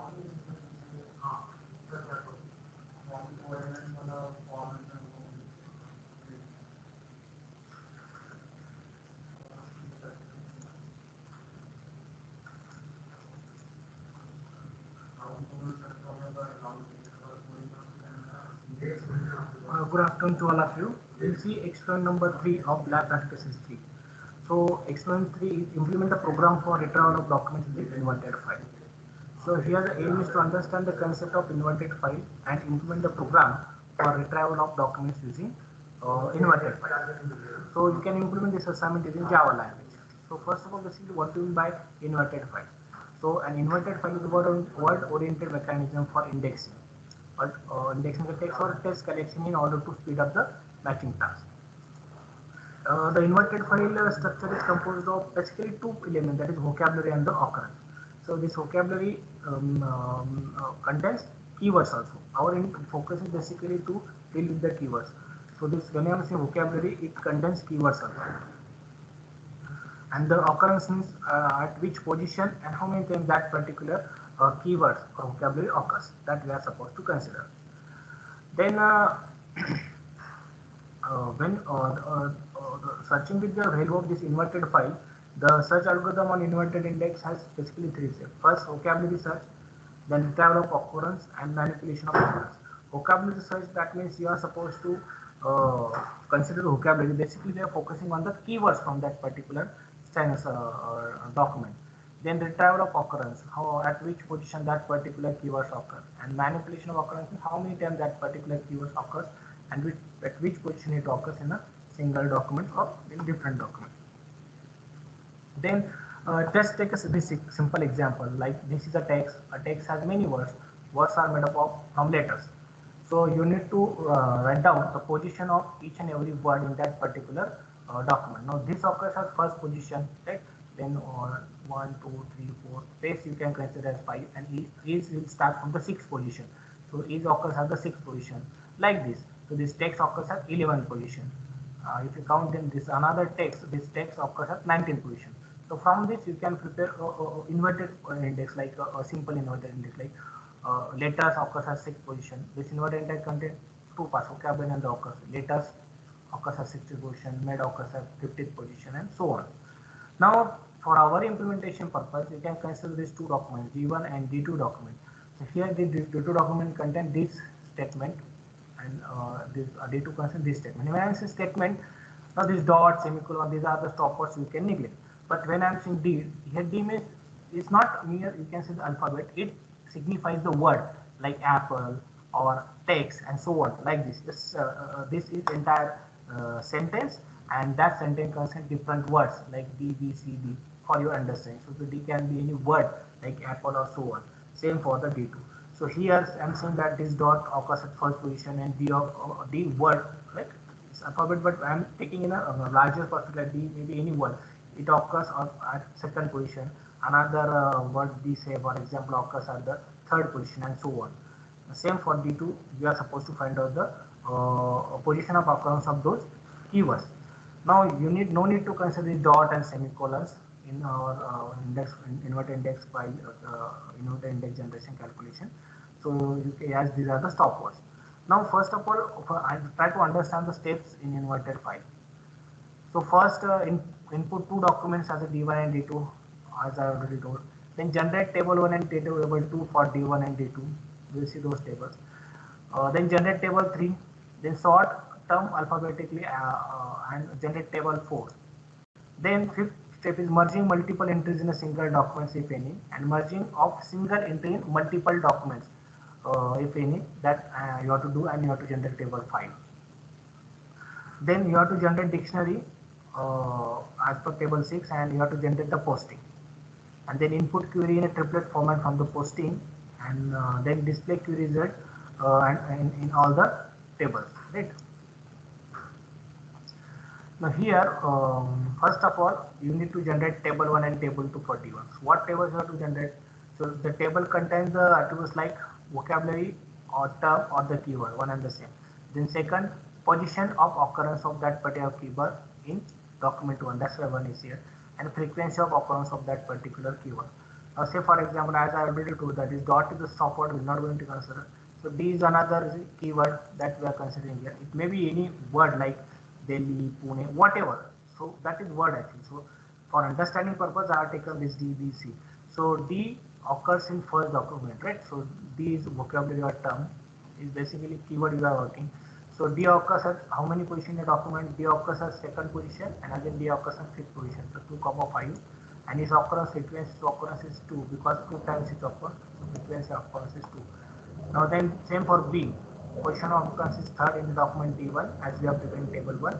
Good afternoon to all of you. We'll see experiment number 3 of lab practices 3. So experiment 3 is implement the program for retrieval of documents in the inverted file. So here the aim is to understand the concept of inverted file and implement the program for retrieval of documents using inverted file. So you can implement this assignment using Java language. So first of all, basically what do you mean by inverted file? So an inverted file is a word-oriented mechanism for indexing. But indexing the text or text collection in order to speed up the matching task. The inverted file structure is composed of basically two elements, that is vocabulary and the occurrence. So this vocabulary contains keywords also. Our focus is basically to deal with the keywords. So this when I am saying vocabulary, it contains keywords also. And the occurrence means at which position and how many times that particular keywords or vocabulary occurs, that we are supposed to consider. Then when searching with the help of this inverted file, the search algorithm on inverted index has basically three steps. First, vocabulary search, then retrieval of occurrence and manipulation of occurrence. Vocabulary search, that means you are supposed to consider the vocabulary. Basically, we are focusing on the keywords from that particular document. Then retrieval of occurrence, how at which position that particular keywords occur, and manipulation of occurrence, how many times that particular keyword occurs, and at which position it occurs in a single document or in different document. Then just take a simple example, like this is a text. A text has many words. Words are made up of from letters. So you need to write down the position of each and every word in that particular document. Now this occurs as first position, right? Then 1, 2, 3, 4. Text you can consider as 5, and each will start from the sixth position. So each occurs at the sixth position, like this. So this text occurs at 11th position. If you count then this another text, this text occurs at 19th position. So from this you can prepare inverted index, like a simple inverted index, like letters occurs at sixth position. This inverted index contains two parts, vocabulary and the occurs. Letters occurs at 60th position, made occurs at 50th position, and so on. Now for our implementation purpose, you can consider these two documents, D1 and D2 document. So here the D2 document contain this statement, and this D2 contains this statement. When I say statement, now this dot, semicolon, these are the stoppers you can neglect. But when I am saying D, here D means it's not mere, you can say the alphabet, it signifies the word like apple or text and so on, like this. This is entire sentence, and that sentence contains different words like D, B, C, D for your understanding. So the D can be any word like apple or so on. Same for the D2. So here I'm saying that this dot occurs at first position, and D word, like it's alphabet, but I'm taking in a larger perspective. D maybe any word, it occurs at second position. Another word D, say for example, occurs at the third position, and so on. Same for D2, we are supposed to find out the position of occurrence of those keywords. Now you no need to consider the dot and semicolons in our inverted index file, inverted index generation calculation. So as these are the stop words. Now first of all, I try to understand the steps in inverted file. So first input two documents as a D1 and D2, as I already told. Then generate table 1 and table 2 for D1 and D2. We'll see those tables. Then generate table 3. Then sort term alphabetically and generate table 4. Then fifth step is merging multiple entries in a single document, if any, and merging of single entry in multiple documents, if any, that you have to do, and you have to generate table 5. Then you have to generate dictionary as per table 6, and you have to generate the posting, and then input query in a triplet format from the posting, and then display query result and in all the tables, right? Now here, first of all, you need to generate table 1 and table 2 for D1. So what tables you have to generate? So the table contains the attributes like vocabulary or term or the keyword, one and the same. Then second, position of occurrence of that particular keyword in document 1, that's why 1 is here, and frequency of occurrence of that particular keyword. Say for example, as I already told, that is dot is the stop word, we're not going to consider. So D is another keyword that we are considering here. It may be any word like Delhi, Pune, whatever. So that is word actually. So for understanding purpose, I have taken this D, B, C. So D occurs in first document, right? So D is vocabulary or term, is basically keyword you are working. So D occurs at how many position in the document? D occurs at second position, and again D occurs at fifth position. So 2, 5, and its occurrence frequency to occurrence is 2 because 2 times it occurs. So frequency of occurrence is 2. Now then same for B. Position of occurrence is third in the document D1 as we have prepared in table 1,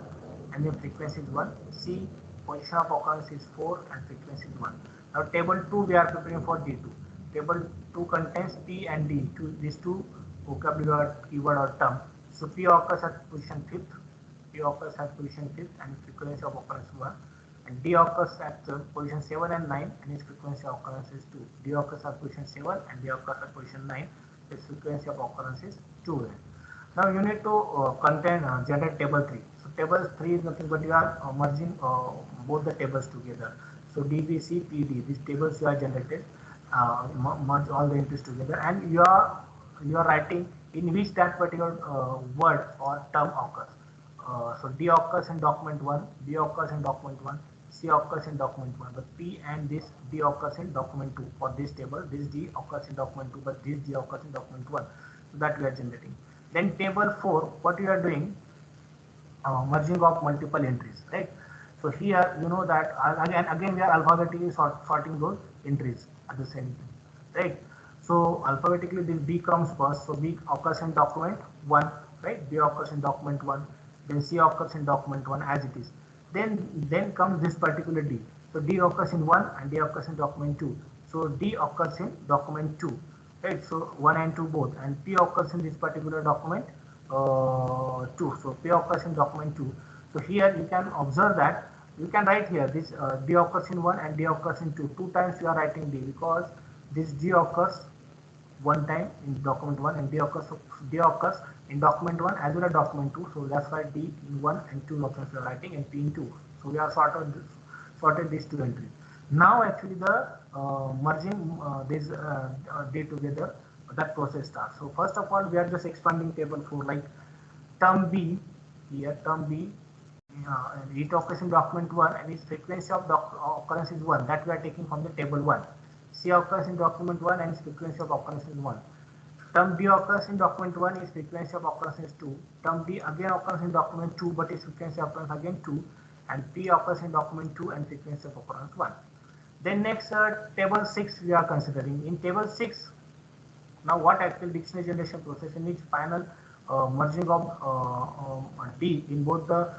and then frequency is 1. C. Position of occurrence is 4 and frequency is 1. Now table 2 we are preparing for D2. Table 2 contains P and D, these two vocabulary or keyword or term. So P occurs at position 5th, P occurs at position 5th and frequency of occurrence 1. And D occurs at position 7 and 9 and its frequency of occurrence is 2. D occurs at position 7 and D occurs at position 9. Its frequency of occurrence is 2. Now you need to generate table 3. So table 3 is nothing but you are merging both the tables together. So DBC, PD, these tables you are generated, merge all the entries together, and you are writing in which that particular word or term occurs. So D occurs in document 1, B occurs in document 1, C occurs in document 1, but P and this D occurs in document 2. For this table, this D occurs in document 2, but this D occurs in document 1. So that we are generating. Then table 4, what you are doing? Merging of multiple entries, right? So here you know that again we are alphabetically sorting those entries at the same time, right? So alphabetically this B comes first, so B occurs in document 1, right? B occurs in document 1, then C occurs in document 1 as it is. Then comes this particular D. So D occurs in 1 and D occurs in document 2. So D occurs in document 2, right? So 1 and 2 both, and P occurs in this particular document 2. So P occurs in document 2. So here you can observe that you can write here this D occurs in 1 and D occurs in 2. 2 times you are writing D because this D occurs one time in document 1 and D occurs in document 1 as well as document 2. So that's why D in 1 and 2 documents we are writing and P in 2. So we have sorted these two entries. Now actually the merging this D together, that process starts. So first of all we are just expanding table 4, like term B, here term B, it occurs in document 1 and its frequency of occurrence is 1, that we are taking from the table 1. C occurs in document 1 and its frequency of occurrence is 1. Term D occurs in document 1, its frequency of occurrence is 2. Term D again occurs in document 2, but its frequency of occurrence again 2. And P occurs in document 2 and frequency of occurrence 1. Then next table 6 we are considering. In table 6, now what actual dictionary generation process in which final merging of D in both the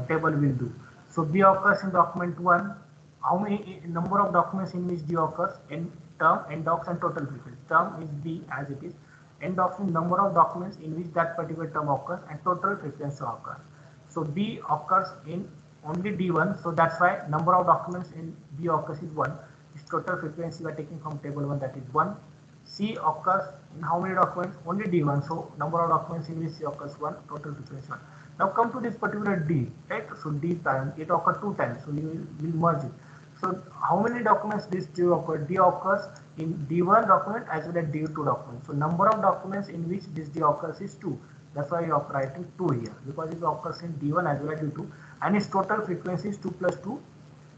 table will do. So B occurs in document 1. How many number of documents in which D occurs? In term, end docs and total frequency. Term is B as it is. End docs is number of documents in which that particular term occurs and total frequency occurs. So B occurs in only D1. So that's why number of documents in B occurs is 1. Its total frequency we are taking from table 1, that is 1. C occurs in how many documents? Only D1. So number of documents in which C occurs 1, total frequency 1. Now come to this particular D, right? So D time, it occurs 2 times. So you will merge it. So how many documents this D occurs? D occurs in D1 document as well as D2 document. So number of documents in which this D occurs is 2. That's why you are writing 2 here, because it occurs in D1 as well as D2, and its total frequency is 2 plus 2,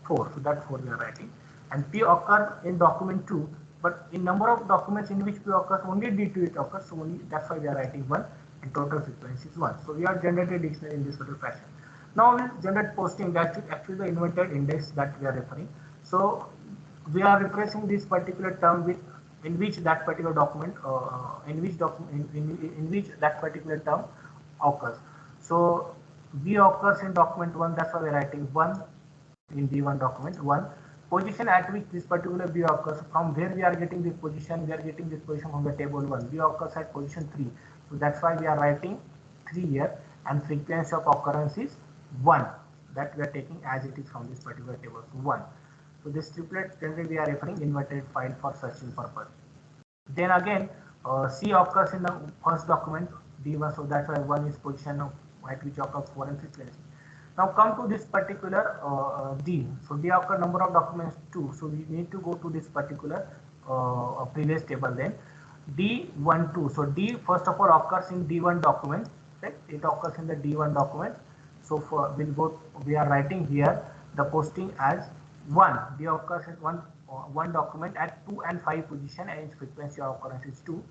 4. So that's 4 we are writing. And P occurs in document 2, but in number of documents in which P occurs, only D2 it occurs. So only that's why we are writing 1, and total frequency is 1. So we are generated dictionary in this sort of fashion. Now we generate posting, that is actually the inverted index that we are referring. So we are replacing this particular term with in which that particular document in which that particular term occurs. So B occurs in document 1, that's why we are writing 1 in D1 document 1. Position at which this particular B occurs, from where we are getting this position, we are getting this position from the table 1. B occurs at position 3. So that's why we are writing 3 here, and frequency of occurrence is 1, that we are taking as it is from this particular table, 1. So this triplet generally we are referring inverted file for searching purpose. Then again C occurs in the first document D1, so that's why 1 is position of at which occurs 4 and frequency. Now come to this particular D. So D occur number of documents 2. So we need to go to this particular previous table then. D12. So D first of all occurs in D1 document. Right? It occurs in the D1 document. So for we are writing here the posting as 1. D occurs in one document at 2 and 5 position and its frequency of occurrence is 2.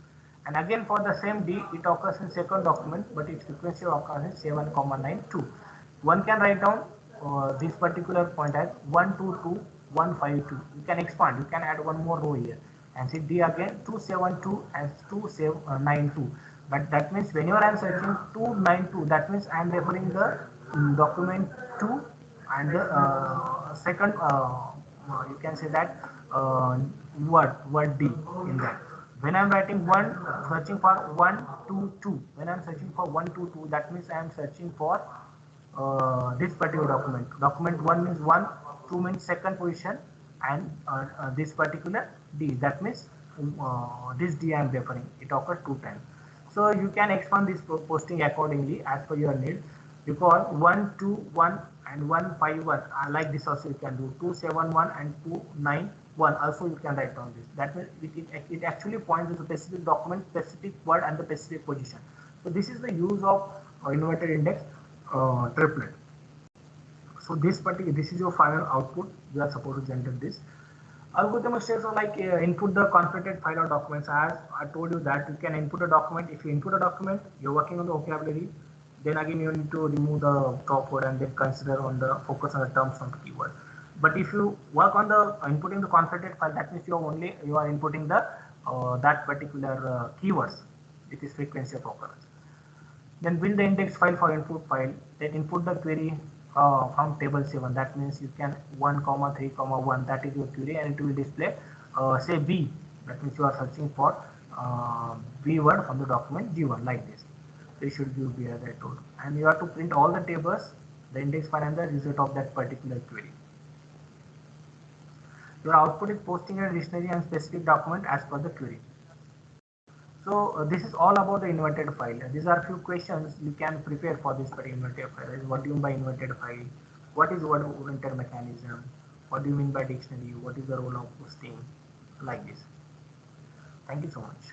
And again for the same D, it occurs in second document, but its frequency of occurrence is 7,92. One can write down this particular point as 122, 152. You can expand, you can add one more row here. And see D again 272 and 292. But that means whenever I am searching 292, that means I am referring the document 2 and the second, you can say that word D in that. When I am writing searching for 122, when I am searching for 122, that means I am searching for this particular document. Document 1 means 1, 2 means second position, and this particular D, that means this D I am referring. It occurs 2 times. So you can expand this posting accordingly as per your need, because 121 and 151 like this also you can do. 271 and 291 also you can write down this. That means it actually points to the specific document, specific word and the specific position. So this is the use of inverted index triplet. So this is your final output. You are supposed to generate this. Algorithm steps are like input the configured file or documents. As I told you that you can input a document. If you input a document, you're working on the vocabulary. Then again you need to remove the top word and then consider on the focus on the terms of the keyword. But if you work on the inputting the configured file, that means you are inputting the that particular keywords with its frequency of occurrence. Then build the index file for input file. Then input the query from table 7. That means you can 1, 3, 1. That is your query, and it will display say B. That means you are searching for B word from the document G1 like this. They should give B as I told. And you have to print all the tables, the index file, and the result of that particular query. Your output is posting a dictionary and specific document as per the query. So this is all about the inverted file. These are few questions you can prepare for this particular inverted file. What do you mean by inverted file? What is word oriented mechanism? What do you mean by dictionary? What is the role of posting? Like this. Thank you so much.